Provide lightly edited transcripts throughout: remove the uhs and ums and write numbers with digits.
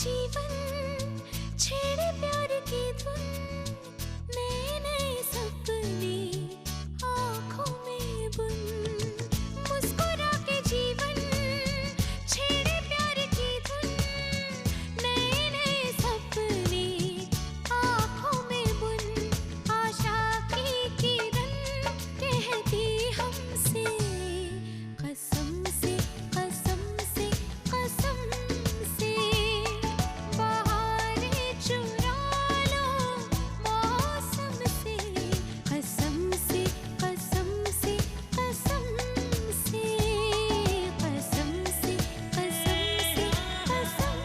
जीवन छेड़े प्यार की धुन, नए नए सपने आँखों में बुन। मुस्कुरा के जीवन छेड़े प्यार की धुन, नए नए सपने आँखों में बुन। आशा की किरण कहती हमसे कसम से कसम से कसम से, बहारें चुरा लो मौसम से, कसम से कसम से कसम से, कसम से कसम से कसम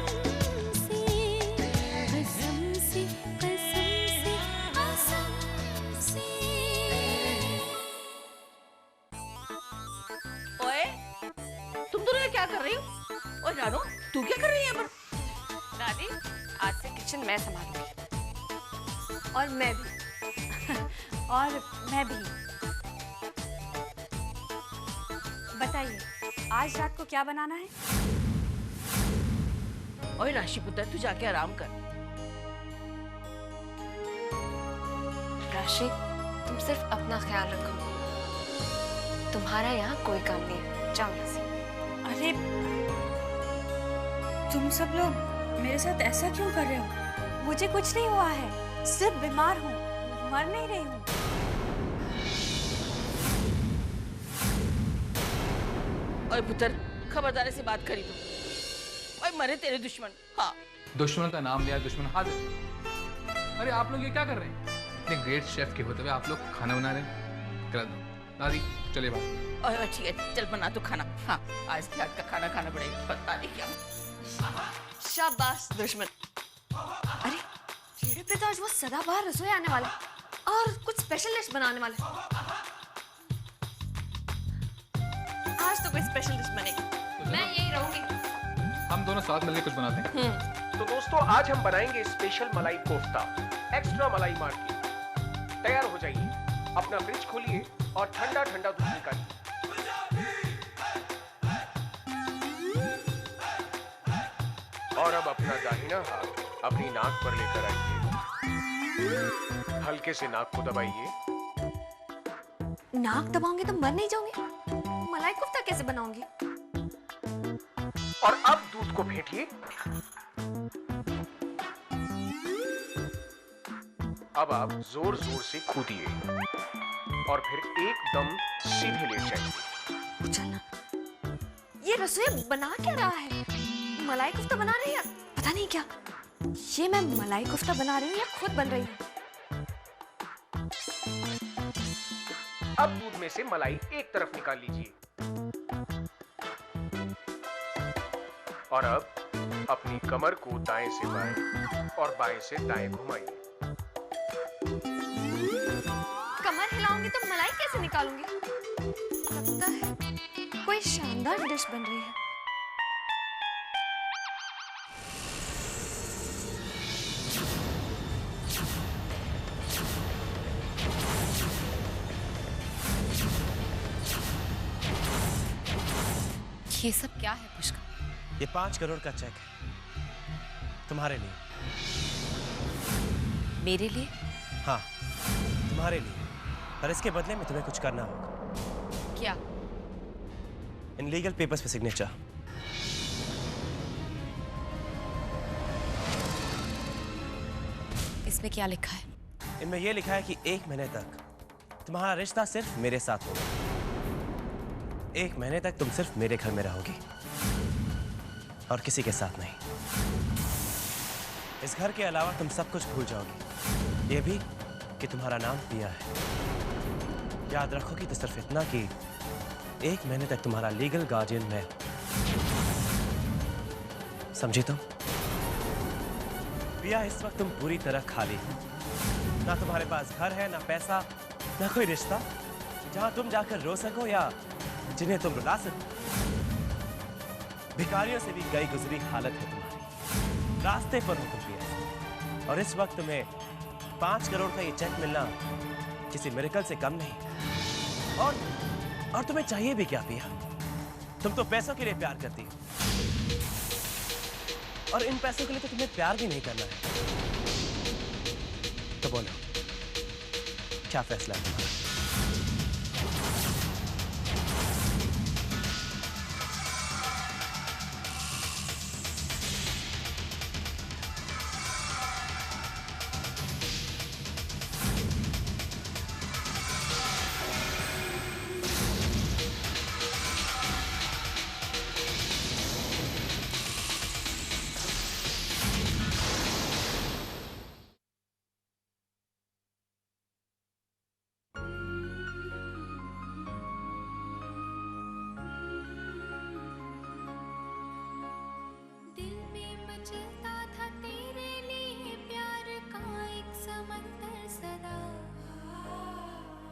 से, कसम से कसम से कसम से। ओए, तुम दोनों ये क्या कर रही हो? ओए रानो, तू क्या कर रही है यहाँ पर? दादी, आज से किचन मैं संभालूंगी। और मैं भी। और मैं भी। बताइए, आज रात को क्या बनाना है? ओए राशि पुत्र, तू जाके आराम कर। राशि, तुम सिर्फ अपना ख्याल रखो। तुम्हारा यहाँ कोई काम नहीं है। जाओ यहाँ से। अरे, तुम सब लोग मेरे साथ ऐसा क्यों कर रहे हो? मुझे कुछ नहीं हुआ है, सिर्फ बीमार हूँ, मर नहीं रही हूँ। ओए पुत्र, खबरदारी से बात करी तू। ओए मरे तेरे दुश्मन। हाँ, दुश्मन का नाम लिया, दुश्मन हाजिर। अरे आप लोग ये क्या कर रहे हैं? इतने ग्रेट शेफ के होते हुए आप लोग खाना बना रहे हैं? कर दो दादी, चलिए बात। ओए ठीक है, चल बना तो खाना। हाँ, आज के हाथ का खाना खाना पड़ेगा, पता नहीं क्या। शाबाश दुश्मन। अरे, रेडियो पे तो आज वो सदाबहार रसोई आने वाला है और कुछ स्पेशल डिश बनाने वाला है। आज तो कोई स्पेशल डिश बनेगी। मैं यही रहूंगी। हम दोनों साथ मिलकर कुछ बनाते हैं। तो दोस्तों, आज हम बनाएंगे स्पेशल मलाई कोफ्ता, एक्स्ट्रा मलाई मार के। तैयार हो जाइए, अपना फ्रिज खोलिए और ठंडा ठंडा दूध निकालिए। और अब अपना दाहिना हाथ अपनी नाक पर लेकर आइए। हल्के से नाक को दबाइए। नाक दबाओगे तो मर नहीं जाओगे? मलाई कोफ्ता कैसे बनाओगी? और अब दूध को फेंटिए। अब आप जोर जोर से कूदिए और फिर एकदम सीधे लेट जाइए। उछलना। ये रसोई बना क्या रहा है? मलाई कोफ्ता बना रही है? पता नहीं क्या। ये मैं मलाई कोफ्ता बना रही हूँ या खुद बन रही हूँ? अब दूध में से मलाई एक तरफ निकाल लीजिए और अब अपनी कमर को दाएं से बाएं और बाएं से दाएं घुमाइए। कमर हिलाऊंगी तो मलाई कैसे निकालूंगी? लगता है कोई शानदार डिश बन रही है। ये सब क्या है पुष्कर? ये 5 करोड़ का चेक है तुम्हारे लिए। मेरे लिए? हाँ, तुम्हारे लिए। पर इसके बदले में तुम्हें कुछ करना होगा। क्या? इन लीगल पेपर्स पे सिग्नेचर। इसमें क्या लिखा है? इनमें यह लिखा है कि 1 महीने तक तुम्हारा रिश्ता सिर्फ मेरे साथ होगा। 1 महीने तक तुम सिर्फ मेरे घर में रहोगी और किसी के साथ नहीं। इस घर के अलावा तुम सब कुछ भूल जाओगी, ये भी कि तुम्हारा नाम पिया है। याद रखोगी तो सिर्फ इतना कि 1 महीने तक तुम्हारा लीगल गार्डियन मैं हूं। समझी तुम? पिया, इस वक्त तुम पूरी तरह खाली हो। ना तुम्हारे पास घर है, ना पैसा, ना कोई रिश्ता जहां तुम जाकर रो सको या जिन्हें तुम रुला सको। भिखारियों से भी गई गुजरी हालत है तुम्हारी। रास्ते पर हो तुम पिया, और इस वक्त तुम्हें 5 करोड़ का ये चेक मिलना किसी मिरेकल से कम नहीं। और तुम्हें चाहिए भी क्या पिया? तुम तो पैसों के लिए प्यार करती हो। और इन पैसों के लिए तो तुम्हें प्यार भी नहीं करना है। तो बोलो क्या फैसला है तुम्हारा? दिल में मचलता था तेरे लिए प्यार का एक समंदर सदा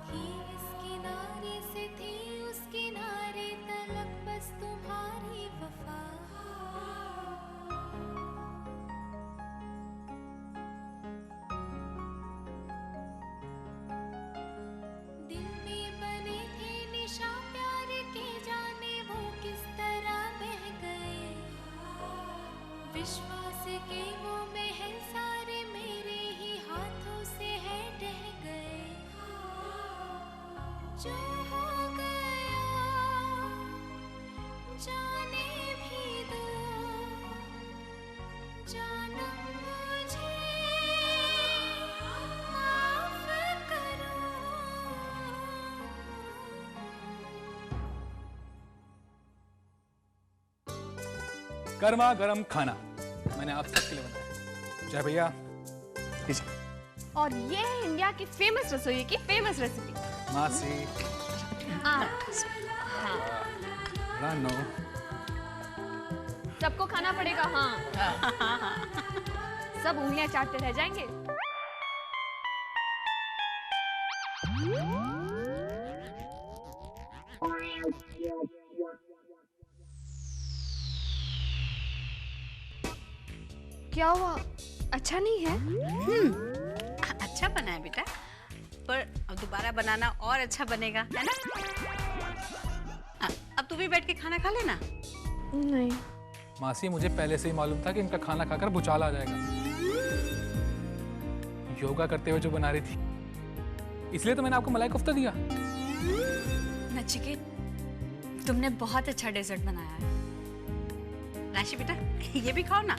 थी इस किनारे से थी उस किनारे तलक बस तुम्हारी वफा दिल में बने थे निशा प्यार के जाने वो किस तरह बह गए विश्वास के वो महल सारे मेरे ही हाथों से है ढह गए जो हो गया जाने भी दो जानम मुझे माफ करो गर्मा गर्म खाना मैंने आप सबके लिए बनाया। जय भैया। और ये है इंडिया की फेमस रसोई की फेमस रेसिपी। मासी रानो सबको खाना पड़ेगा। हाँ सब उंगलियां चाटते रह जाएंगे। क्या हुआ? अच्छा नहीं है? अच्छा बना है बेटा, पर अब दोबारा बनाना और अच्छा बनेगा, है ना? अब तू भी बैठ के खाना खा लेना। नहीं मासी, मुझे पहले से ही मालूम था कि इनका खाना खाकर भुचाल आ जाएगा। योगा करते हुए जो बना रही थी, इसलिए तो मैंने आपको मलाई कोफ्ता दिया। नचिकेत, तुमने बहुत अच्छा डेजर्ट बनाया है। राशि बेटा, ये भी खाओ ना।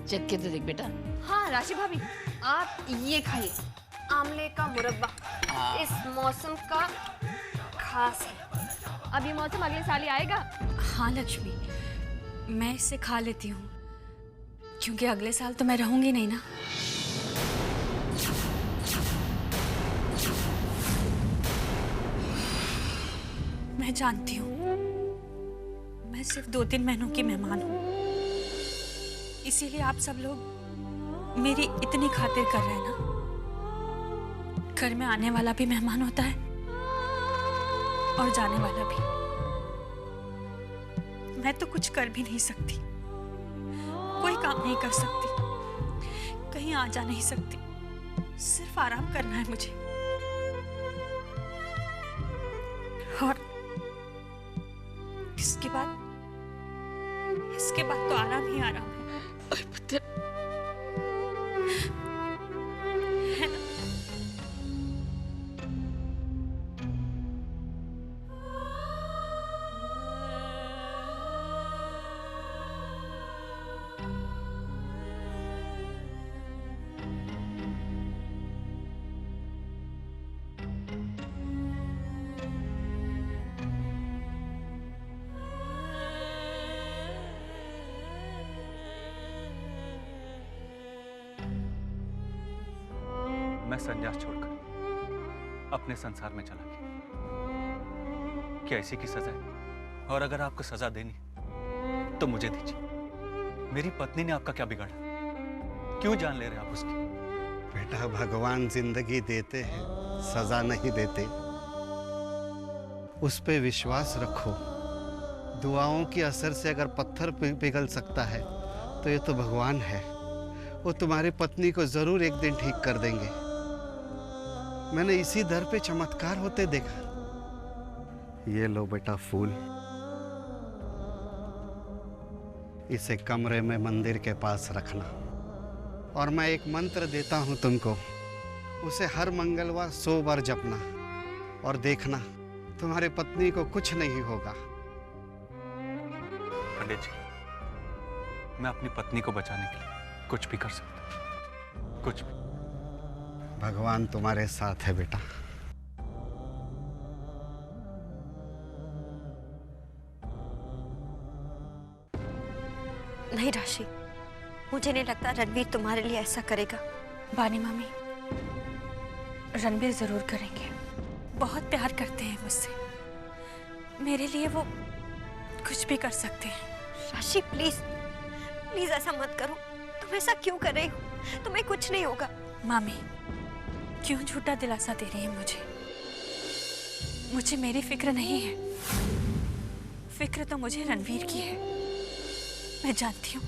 चख के तो देख बेटा। हाँ राशि भाभी, आप ये खाइए, आमले का मुरब्बा इस मौसम का खास है। अब ये मौसम अगले साल ही आएगा। हाँ लक्ष्मी, मैं इसे खा लेती हूँ, क्योंकि अगले साल तो मैं रहूंगी नहीं ना। मैं जानती हूँ मैं सिर्फ 2-3 महीनों की मेहमान हूँ, इसीलिए आप सब लोग मेरी इतनी खातिर कर रहे हैं ना। घर में आने वाला भी मेहमान होता है और जाने वाला भी। मैं तो कुछ कर भी नहीं सकती, कोई काम नहीं कर सकती, कहीं आ जा नहीं सकती, सिर्फ आराम करना है मुझे। और इसके बाद तो आराम ही आराम है। ओए पुत्र, है ना? मैं संन्यास छोड़कर अपने संसार में चला गया। क्या ऐसी की सजा है? और अगर आपको सजा देनी तो मुझे दीजिए। मेरी पत्नी ने आपका क्या बिगाड़ा? क्यों जान ले रहे आप उसकी? बेटा, भगवान जिंदगी देते हैं, सजा नहीं देते। उस पे विश्वास रखो। दुआओं के असर से अगर पत्थर पिघल सकता है तो ये तो भगवान है। वो तुम्हारी पत्नी को जरूर एक दिन ठीक कर देंगे। मैंने इसी दर पे चमत्कार होते देखा। ये लो बेटा फूल, इसे कमरे में मंदिर के पास रखना, और मैं एक मंत्र देता हूँ तुमको, उसे हर मंगलवार 100 बार जपना, और देखना तुम्हारी पत्नी को कुछ नहीं होगा। पंडित जी, मैं अपनी पत्नी को बचाने के लिए कुछ भी कर सकता हूँ, कुछ भी। भगवान तुम्हारे साथ है बेटा। नहीं राशि, मुझे नहीं लगता रणवीर तुम्हारे लिए ऐसा करेगा। बानी मामी, रणवीर जरूर करेंगे। बहुत प्यार करते हैं मुझसे। मेरे लिए वो कुछ भी कर सकते हैं। राशि प्लीज प्लीज ऐसा मत करो। तुम ऐसा क्यों कर रही हो? तुम्हें कुछ नहीं होगा। मामी, क्यों झूठा दिलासा दे रही है मुझे? मुझे मेरी फिक्र नहीं है। फिक्र तो मुझे रणवीर की है। मैं जानती हूँ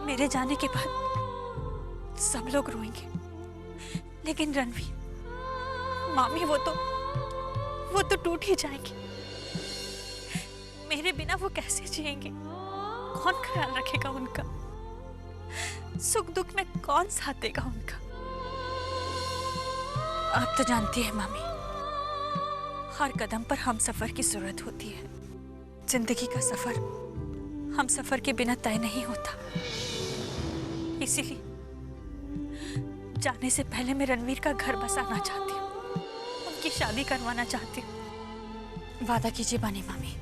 मेरे जाने के बाद सब लोग रोएंगे, लेकिन रणवीर, मामी, वो तो टूट ही जाएंगे। मेरे बिना वो कैसे जिएंगे? कौन ख्याल रखेगा उनका? सुख दुख में कौन साथ देगा उनका? आप तो जानती है मामी, हर कदम पर हम सफर की जरूरत होती है। जिंदगी का सफर हम सफर के बिना तय नहीं होता। इसीलिए जाने से पहले मैं रणवीर का घर बसाना चाहती हूँ, उनकी शादी करवाना चाहती हूँ। वादा कीजिए बानी मामी,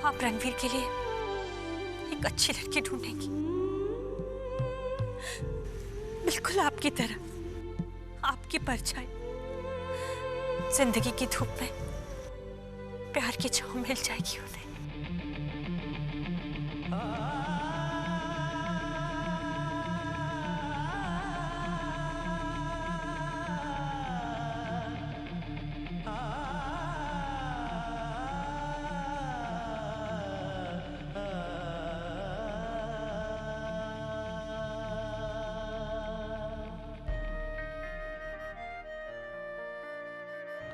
आप रणवीर के लिए एक अच्छी लड़की ढूंढेंगी, बिल्कुल आपकी तरह, आपकी परछाई। जिंदगी की धूप में प्यार की छांव मिल जाएगी उन्हें।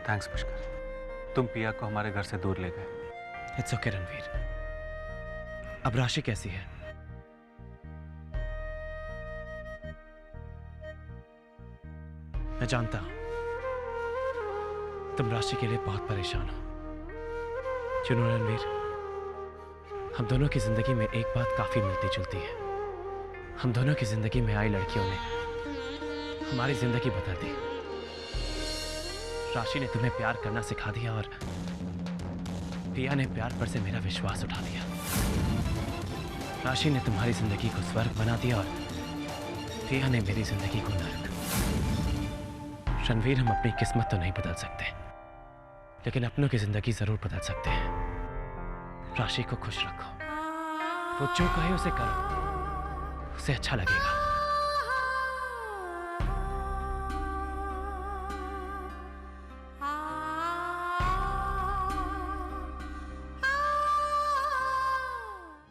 थैंक्स पुष्कर, तुम पिया को हमारे घर से दूर ले गए। It's okay Ranveer. अब राशि कैसी है? मैं जानता हूं तुम राशि के लिए बहुत परेशान हो। चुनो रणवीर, हम दोनों की जिंदगी में एक बात काफी मिलती जुलती है। हम दोनों की जिंदगी में आई लड़कियों ने हमारी जिंदगी बदल दी। राशि ने तुम्हें प्यार करना सिखा दिया और पिया ने प्यार पर से मेरा विश्वास उठा दिया। राशि ने तुम्हारी जिंदगी को स्वर्ग बना दिया और पिया ने मेरी जिंदगी को नरक। रणवीर, हम अपनी किस्मत तो नहीं बदल सकते, लेकिन अपनों की जिंदगी जरूर बदल सकते हैं। राशि को खुश रखो, वो जो कहे उसे करो, उसे अच्छा लगेगा।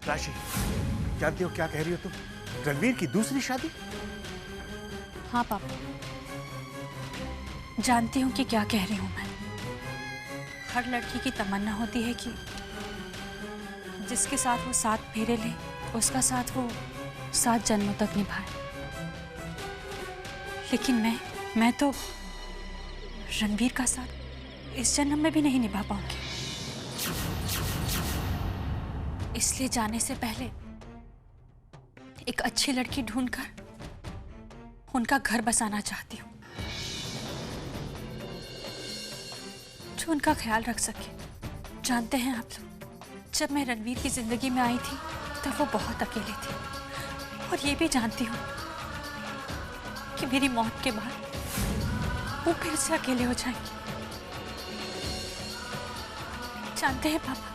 राशि, जानती हो क्या कह रही हो तुम? रणवीर की दूसरी शादी? हाँ पापा, जानती हूँ कि क्या कह रही हूँ मैं। हर लड़की की तमन्ना होती है कि जिसके साथ वो 7 फेरे ले, उसका साथ वो 7 जन्मों तक निभाए। लेकिन मैं तो रणवीर का साथ इस जन्म में भी नहीं निभा पाऊंगी। इसलिए जाने से पहले एक अच्छी लड़की ढूंढकर उनका घर बसाना चाहती हूँ, जो उनका ख्याल रख सके। जानते हैं आप लोग, जब मैं रणवीर की जिंदगी में आई थी तब वो बहुत अकेले थे, और ये भी जानती हूँ कि मेरी मौत के बाद वो फिर से अकेले हो जाएंगे। जानते हैं पापा,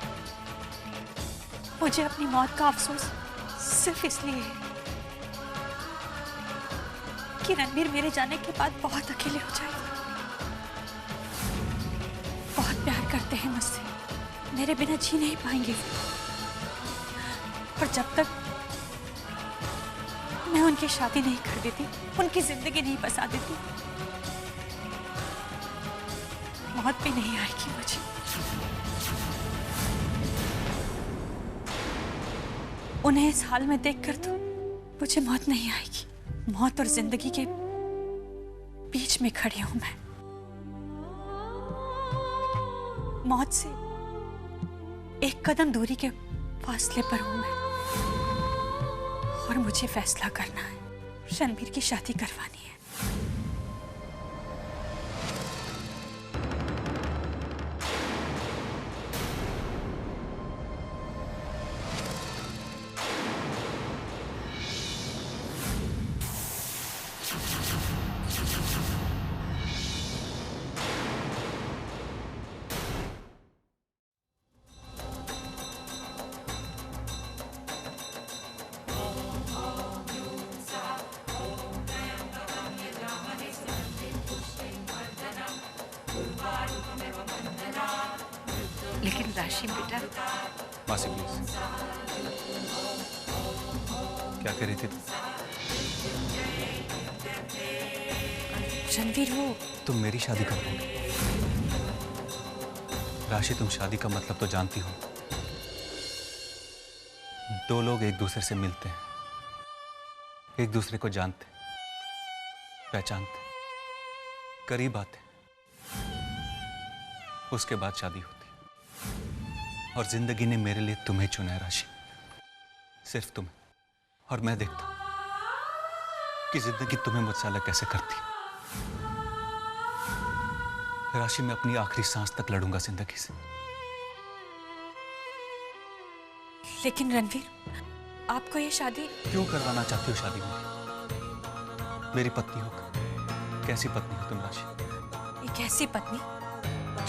मुझे अपनी मौत का अफसोस सिर्फ इसलिए है कि रणवीर मेरे जाने के बाद बहुत अकेले हो जाएंगे। बहुत प्यार करते हैं मुझसे, मेरे बिना जी नहीं पाएंगे। और जब तक मैं उनकी शादी नहीं कर देती, उनकी जिंदगी नहीं बसा देती, मौत भी नहीं आएगी मुझे। उन्हें इस हाल में देखकर तो मुझे मौत नहीं आएगी। मौत और जिंदगी के बीच में खड़ी हूं मैं। मौत से एक कदम दूरी के फासले पर हूं मैं, और मुझे फैसला करना है, रणबीर की शादी करवानी है। लेकिन राशि बेटा, मासी प्लीज, क्या कह रही थी तुम? रणबीर, वो तुम मेरी शादी करोगे? राशि, तुम शादी का मतलब तो जानती हो। दो लोग एक दूसरे से मिलते हैं, एक दूसरे को जानते, पहचानते, करीब आते, उसके बाद शादी होती। और जिंदगी ने मेरे लिए तुम्हें चुना है राशि, सिर्फ तुम्हें। और मैं देखता हूं कि जिंदगी तुम्हें मुझसे अलग कैसे करती है। राशि, मैं अपनी आखिरी सांस तक लड़ूंगा जिंदगी से। लेकिन रणबीर, आपको ये शादी क्यों करवाना चाहती हो? शादी मेरी पत्नी होकर कैसी पत्नी हो तुम राशि? एक ऐसी पत्नी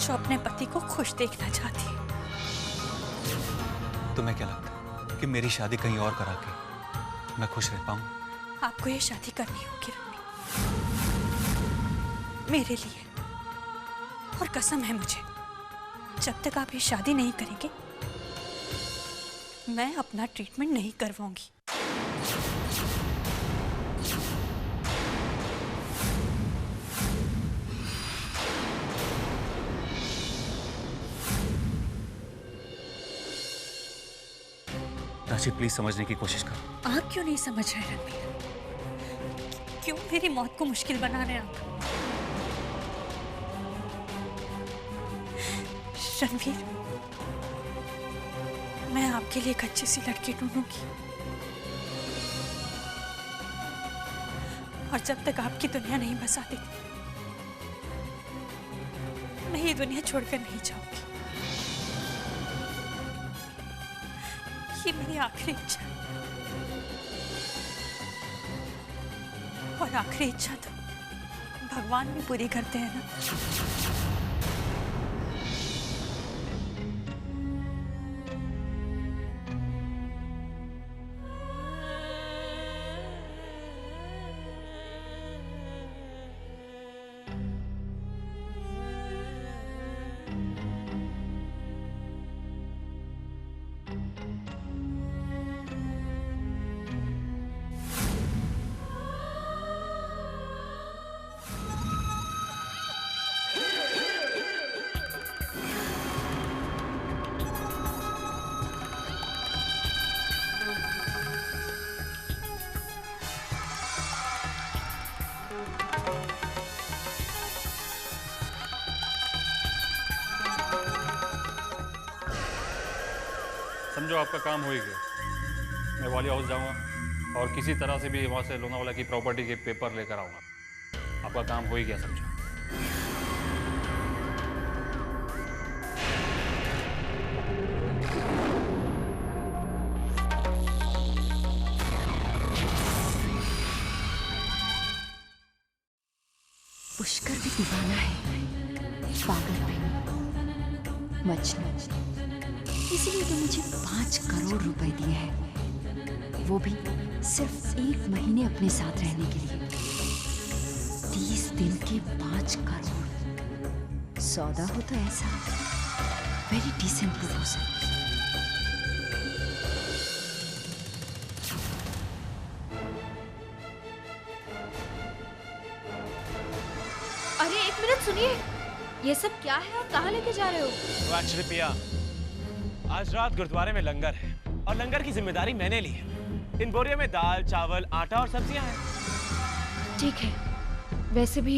जो अपने पति को खुश देखना चाहती है। तुम्हें क्या लगता है कि मेरी शादी कहीं और करा के मैं खुश रह पाऊंगा? आपको ये शादी करनी होगी रणबीर, मेरे लिए। और कसम है मुझे, जब तक आप ये शादी नहीं करेंगे, मैं अपना ट्रीटमेंट नहीं करवाऊंगी। राशि, प्लीज समझने की कोशिश करो। आप क्यों नहीं समझ रहे रणबीर? क्यों मेरी मौत को मुश्किल बना रहे हैं आप? रणबीर, मैं आपके लिए एक अच्छी सी लड़की ढूंढूंगी, और जब तक आपकी दुनिया नहीं बसा देती, मैं ये दुनिया छोड़कर नहीं जाऊंगी। ये मेरी आखिरी इच्छा है, और आखिरी इच्छा तो भगवान भी पूरी करते हैं ना। समझो आपका काम हो ही गया। मैं वाली हाउस जाऊंगा और किसी तरह से भी वहां से लोनावाला की प्रॉपर्टी के पेपर लेकर आऊंगा। आपका काम हो ही गया, समझो। पुष्कर भी दीवाना है, पागल भी, मजनू। इसीलिए तो मुझे 5 करोड़ रुपए दिए हैं, वो भी सिर्फ 1 महीने अपने साथ रहने के लिए। 30 दिन के 5 करोड़ सौदा हो तो ऐसा। Very decent proposal. अरे एक मिनट सुनिए, ये सब क्या है? आप कहाँ लेके जा रहे हो? एक्चुअली पिया, आज रात गुरुद्वारे में लंगर है, और लंगर की जिम्मेदारी मैंने ली है। इन बोरियों में दाल, चावल, आटा और सब्जियां हैं। ठीक है, वैसे भी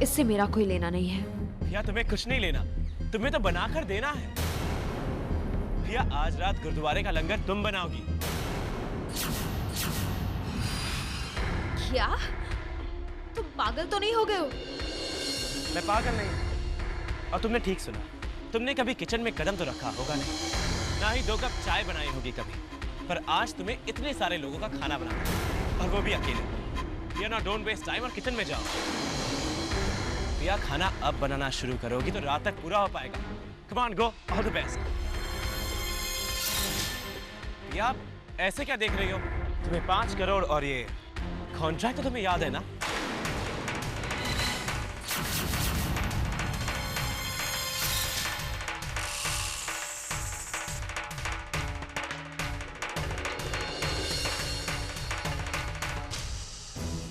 इससे मेरा कोई लेना नहीं है। भैया तुम्हें कुछ नहीं लेना, तुम्हें तो बनाकर देना है। भैया आज रात गुरुद्वारे का लंगर तुम बनाओगी। क्या तुम पागल तो नहीं हो गए हो? मैं पागल नहीं। और तुमने ठीक सुना, तुमने कभी किचन में कदम तो रखा होगा नहीं, ना ही 2 कप चाय बनाई होगी कभी। पर आज तुम्हें इतने सारे लोगों का खाना बनाना है, और वो भी अकेले। भैया ना, डोंट वेस्ट टाइम और किचन में जाओ। भैया खाना अब बनाना शुरू करोगी तो रात तक पूरा हो पाएगा। Come on, go, all the best. भैया आप ऐसे क्या देख रही हो? तुम्हें 5 करोड़ और ये कॉन्ट्रैक्ट तो तुम्हें याद है ना?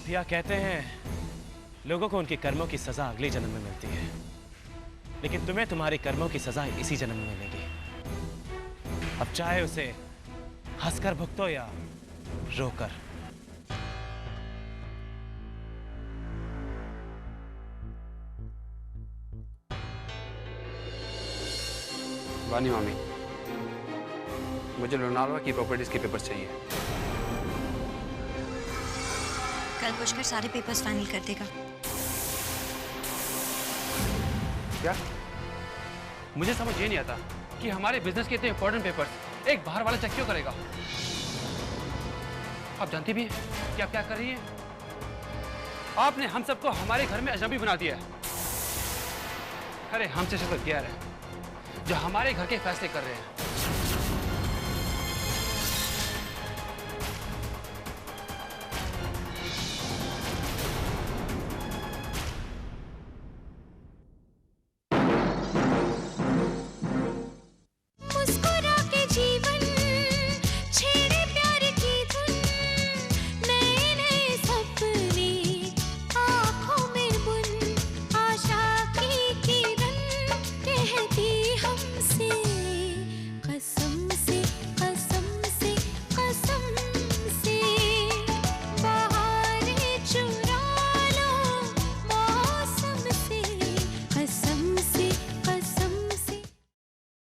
भैया कहते हैं लोगों को उनके कर्मों की सजा अगले जन्म में मिलती है, लेकिन तुम्हें तुम्हारे कर्मों की सजा इसी जन्म में मिलेगी। अब चाहे उसे हंसकर भुगतो या रोकर। वानी मामी, मुझे लोनावला की प्रॉपर्टीज के पेपर्स चाहिए। कल पुष्कर सारे पेपर्स फाइनल कर देगा। क्या? मुझे समझ ये नहीं आता कि हमारे बिजनेस के इतने इंपॉर्टेंट पेपर्स एक बाहर वाला चेक क्यों करेगा? आप जानती भी हैं कि आप क्या कर रही हैं? आपने हम सबको हमारे घर में अजनबी बना दिया है। अरे हमसे सिर्फ गैर है जो हमारे घर के फैसले कर रहे हैं।